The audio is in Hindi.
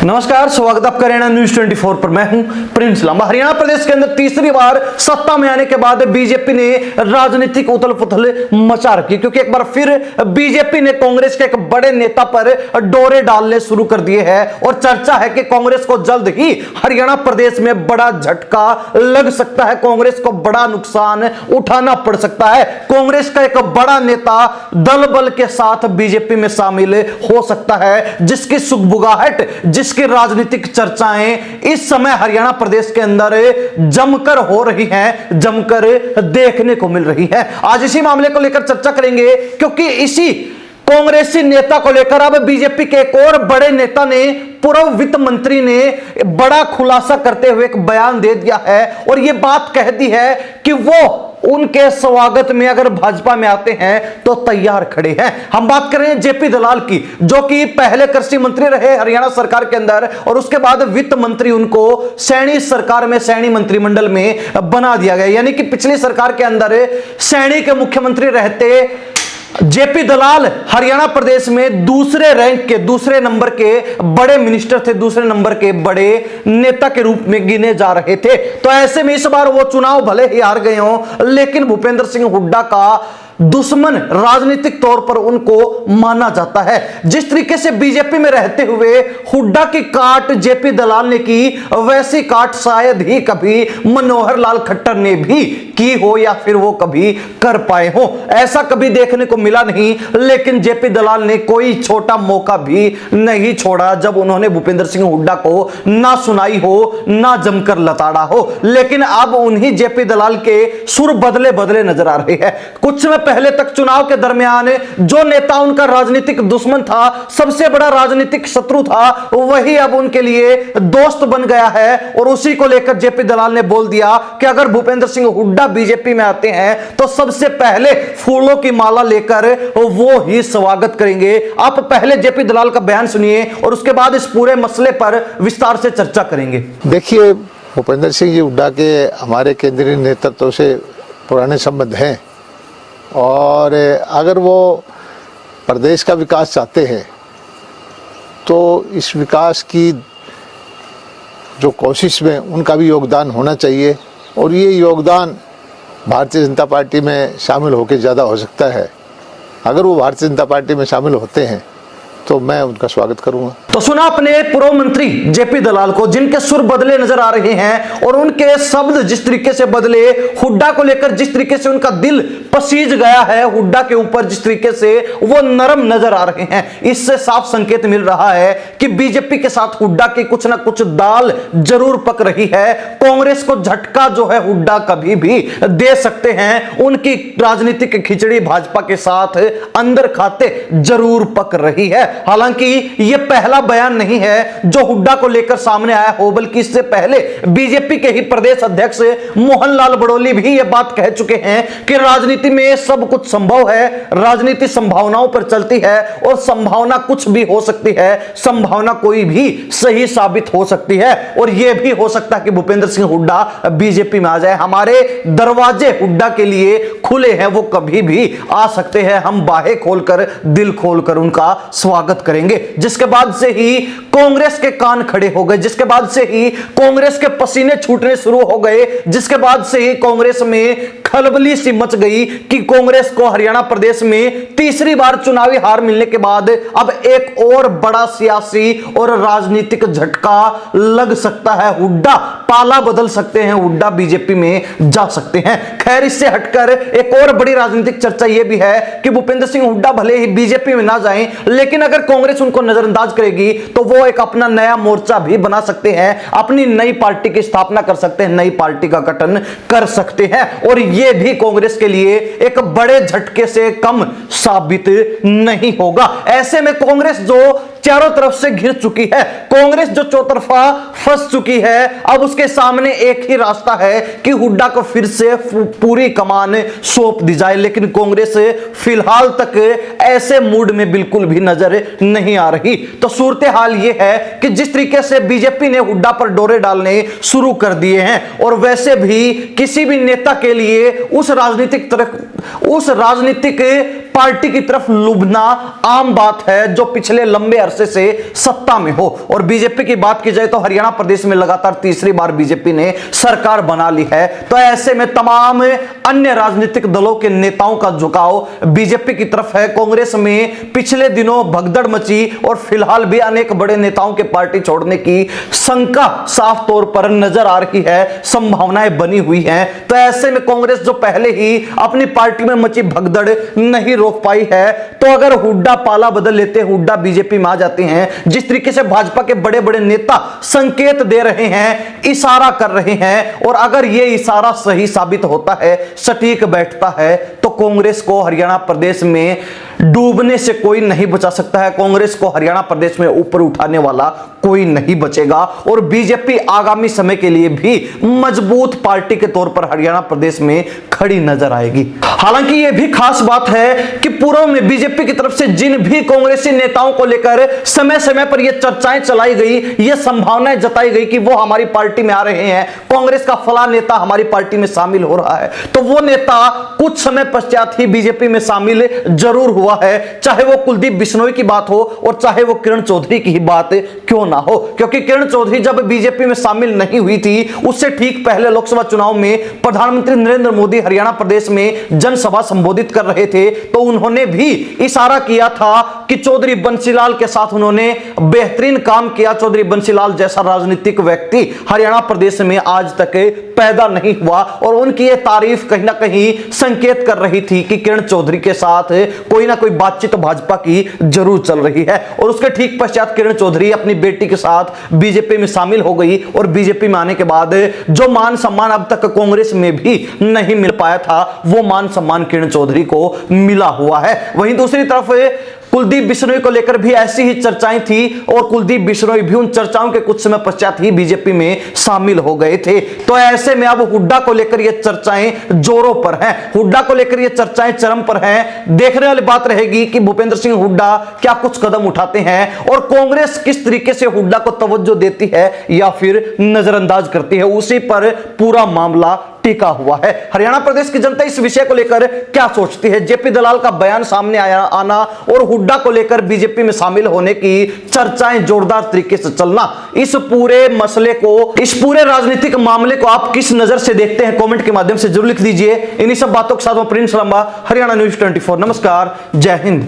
नमस्कार, स्वागत आपका हरियाणा न्यूज 24 पर। मैं हूं प्रिंस लांबा। हरियाणा प्रदेश के अंदर तीसरी बार सत्ता में आने के बाद बीजेपी ने राजनीतिक उथल पुथल मचा रखी, क्योंकि एक बार फिर बीजेपी ने कांग्रेस के एक बड़े नेता पर डोरे डालने शुरू कर दिए हैं और चर्चा है कि कांग्रेस को जल्द ही हरियाणा प्रदेश में बड़ा झटका लग सकता है, कांग्रेस को बड़ा नुकसान उठाना पड़ सकता है। कांग्रेस का एक बड़ा नेता दल बल के साथ बीजेपी में शामिल हो सकता है, जिसकी सुगबुगाहट, जिसकी राजनीतिक चर्चाएं इस समय हरियाणा प्रदेश के अंदर जमकर हो रही हैं, जमकर देखने को मिल रही है। आज इसी मामले को लेकर चर्चा करेंगे, क्योंकि इसी कांग्रेसी नेता को लेकर अब बीजेपी के एक और बड़े नेता ने, पूर्व वित्त मंत्री ने बड़ा खुलासा करते हुए एक बयान दे दिया है और यह बात कह दी है कि वो उनके स्वागत में अगर भाजपा में आते हैं तो तैयार खड़े हैं। हम बात कर रहे हैं जेपी दलाल की, जो कि पहले कृषि मंत्री रहे हरियाणा सरकार के अंदर और उसके बाद वित्त मंत्री उनको सैनी सरकार में, सैनी मंत्रिमंडल में बना दिया गया। यानी कि पिछली सरकार के अंदर सैनी के मुख्यमंत्री रहते जेपी दलाल हरियाणा प्रदेश में दूसरे रैंक के, दूसरे नंबर के बड़े मिनिस्टर थे, दूसरे नंबर के बड़े नेता के रूप में गिने जा रहे थे। तो ऐसे में इस बार वो चुनाव भले ही हार गए हों, लेकिन भूपेंद्र सिंह हुड्डा का दुश्मन राजनीतिक तौर पर उनको माना जाता है। जिस तरीके से बीजेपी में रहते हुए हुड्डा की काट जेपी दलाल ने की, वैसी काट शायद ही कभी मनोहर लाल खट्टर ने भी की हो या फिर वो कभी कर पाए हो। ऐसा कभी देखने को मिला नहीं, लेकिन जेपी दलाल ने कोई छोटा मौका भी नहीं छोड़ा जब उन्होंने भूपेंद्र सिंह हुड्डा को ना सुनाई हो, ना जमकर लताड़ा हो। लेकिन अब उन्हीं जेपी दलाल के सुर बदले बदले नजर आ रहे हैं। कुछ समय पहले तक चुनाव के दरमियान जो नेता उनका राजनीतिक दुश्मन था, सबसे बड़ा राजनीतिक शत्रु था, वही अब उनके लिए दोस्त बन गया है। और उसी को लेकर जेपी दलाल ने बोल दिया कि अगर भूपेंद्र सिंह हुड्डा बीजेपी में आते हैं तो सबसे पहले फूलों की माला लेकर वो ही स्वागत करेंगे। आप पहले जेपी दलाल का बयान सुनिए और उसके बाद इस पूरे मसले पर विस्तार से चर्चा करेंगे। देखिए, भूपेंद्र सिंह जी हुड्डा के हमारे केंद्रीय नेतृत्व से पुराने संबंध हैं और अगर वो प्रदेश का विकास चाहते हैं तो इस विकास की जो कोशिश में उनका भी योगदान होना चाहिए और ये योगदान भारतीय जनता पार्टी में शामिल होकर ज़्यादा हो सकता है। अगर वो भारतीय जनता पार्टी में शामिल होते हैं तो मैं उनका स्वागत करूंगा। तो सुना अपने पूर्व मंत्री जेपी दलाल को, जिनके सुर बदले नजर आ रहे हैं और उनके शब्द जिस तरीके से बदले, हुड्डा को लेकर जिस तरीके से उनका दिल पसीज गया है, हुड्डा के ऊपर जिस तरीके से वो नरम नजर आ रहे हैं, इससे साफ संकेत मिल रहा है कि बीजेपी के साथ हुड्डा की कुछ ना कुछ दाल जरूर पक रही है। कांग्रेस को झटका जो है हुड्डा कभी भी दे सकते हैं। उनकी राजनीतिक खिचड़ी भाजपा के साथ अंदर खाते जरूर पक रही है। हालांकि यह पहला बयान नहीं है जो हुड्डा को लेकर सामने आया हो, बल्कि इससे पहले बीजेपी के ही प्रदेश अध्यक्ष मोहनलाल बड़ोली भी यह बात कह चुके हैं कि राजनीति में सब कुछ संभव है, राजनीति संभावनाओं पर चलती है और संभावना कुछ भी हो सकती है, संभावना कोई भी सही साबित हो सकती है और यह भी हो सकता है कि भूपेंद्र सिंह हुड्डा बीजेपी में आ जाए। हमारे दरवाजे हुड्डा के लिए खुले हैं, वो कभी भी आ सकते हैं। हम बाहें खोलकर, दिल खोलकर उनका स्वागत करेंगे। जिसके बाद से ही कांग्रेस के कान खड़े हो गए, जिसके बाद से ही कांग्रेस के पसीने छूटने शुरू हो गए, जिसके बाद से ही कांग्रेस में खलबली सी मच गई कि कांग्रेस को हरियाणा प्रदेश में तीसरी बार चुनावी हार मिलने के बाद अब एक और बड़ा सियासी और राजनीतिक झटका लग सकता है। हुड्डा पाला बदल सकते हैं, हुड्डा बीजेपी में जा सकते हैं। खैर, इससे हटकर एक और बड़ी राजनीतिक चर्चा यह भी है कि भूपेंद्र सिंह हुड्डा भले ही बीजेपी में ना जाएं, लेकिन अगर कांग्रेस उनको नजरअंदाज करेगी तो वो एक अपना नया मोर्चा भी बना सकते हैं, अपनी नई पार्टी की स्थापना कर सकते हैं, नई पार्टी का गठन कर सकते हैं और ये भी कांग्रेस के लिए एक बड़े झटके से कम साबित नहीं होगा। ऐसे में कांग्रेस जो चारों तरफ से घिर चुकी है, कांग्रेस जो चौतरफा फंस चुकी है, अब उसके सामने एक ही रास्ता है कि हुड्डा को फिर से पूरी कमान सौंप दी जाए। लेकिन कांग्रेस फिलहाल तक ऐसे मूड में बिल्कुल भी नजर नहीं आ रही। तो सूरत हाल यह है कि जिस तरीके से बीजेपी ने हुड्डा पर डोरे डालने शुरू कर दिए हैं और वैसे भी किसी भी नेता के लिए उस राजनीतिक पार्टी की तरफ लुभना आम बात है जो पिछले लंबे अरसे से सत्ता में हो। और बीजेपी की बात की जाए तो हरियाणा प्रदेश में लगातार तीसरी बार बीजेपी ने सरकार बना ली है। तो ऐसे में तमाम अन्य राजनीतिक दलों के नेताओं का झुकाव बीजेपी की तरफ है। कांग्रेस में पिछले दिनों भगदड़ मची और फिलहाल भी अनेक बड़े नेताओं के पार्टी छोड़ने की शंका साफ तौर पर नजर आ रही है, संभावनाएं बनी हुई हैं। तो ऐसे में कांग्रेस जो पहले ही अपनी पार्टी में मची भगदड़ नहीं रोक पाई है, तो अगर हुड्डा पाला बदल लेते, हुड्डा बीजेपी में आ जाते हैं, जिस तरीके से भाजपा के बड़े बड़े नेता संकेत दे रहे हैं, इशारा कर रहे हैं, और अगर यह इशारा सही साबित होता है, सटीक बैठता है, तो कांग्रेस को हरियाणा प्रदेश में डूबने से कोई नहीं बचा सकता है। कांग्रेस को हरियाणा प्रदेश में ऊपर उठाने वाला कोई नहीं बचेगा और बीजेपी आगामी समय के लिए भी मजबूत पार्टी के तौर पर हरियाणा प्रदेश में खड़ी नजर आएगी। हालांकि यह भी खास बात है कि पूर्व में बीजेपी की तरफ से जिन भी कांग्रेसी नेताओं को लेकर समय समय पर यह चर्चाएं चलाई गई, यह संभावनाएं जताई गई कि वो हमारी पार्टी में आ रहे हैं, कांग्रेस का फलां नेता हमारी पार्टी में शामिल हो रहा है, तो वो नेता कुछ समय पश्चात ही बीजेपी में शामिल जरूर हुआ है। चाहे वो कुलदीप बिश्नोई की बात हो और चाहे वो किरण चौधरी की ही बात क्यों ना हो, क्योंकि किरण चौधरी जब बीजेपी में शामिल नहीं हुई थी, उससे ठीक पहले लोकसभा चुनाव में प्रधानमंत्री नरेंद्र मोदी हरियाणा प्रदेश में जनसभा संबोधित कर रहे थे, तो उन्होंने भी इशारा किया था कि चौधरी बंसीलाल के साथ उन्होंने बेहतरीन काम किया। चौधरी बंसीलाल जैसा राजनीतिक व्यक्ति हरियाणा प्रदेश में आज तक पैदा नहीं हुआ, और उनकी यह तारीफ कहीं ना कहीं संकेत कर रही थी कि किरण चौधरी के साथ कोई ना कोई बातचीत भाजपा की जरूर चल रही है। और उसके ठीक पश्चात किरण चौधरी अपनी बेटी के साथ बीजेपी में शामिल हो गई, और बीजेपी में आने के बाद जो मान सम्मान अब तक कांग्रेस में भी नहीं मिल पाया था, वो मान सम्मान किरण चौधरी को मिला हुआ है। वहीं दूसरी तरफ कुलदीप बिश्नोई को लेकर भी ऐसी ही चर्चाएं थी, और कुलदीप बिश्नोई भी उन चर्चाओं के कुछ समय पश्चात ही बीजेपी में शामिल हो गए थे। तो ऐसे में अब हुड्डा को लेकर ये चर्चाएं जोरों पर हैं, हुड्डा को लेकर ये चर्चाएं चरम पर हैं। देखने वाली बात रहेगी कि भूपेंद्र सिंह हुड्डा क्या कुछ कदम उठाते हैं और कांग्रेस किस तरीके से हुड्डा को तवज्जो देती है या फिर नजरअंदाज करती है, उसी पर पूरा मामला टिका हुआ है। हरियाणा प्रदेश की जनता इस विषय को लेकर क्या सोचती है? जेपी दलाल का बयान सामने आना और हुड्डा को लेकर बीजेपी में शामिल होने की चर्चाएं जोरदार तरीके से चलना, इस पूरे मसले को, इस पूरे राजनीतिक मामले को आप किस नजर से देखते हैं? कमेंट के माध्यम से जरूर लिख दीजिए। इन्हीं सब बातों के साथ मैं प्रिंस लंबा, हरियाणा न्यूज 24। नमस्कार, जय हिंद।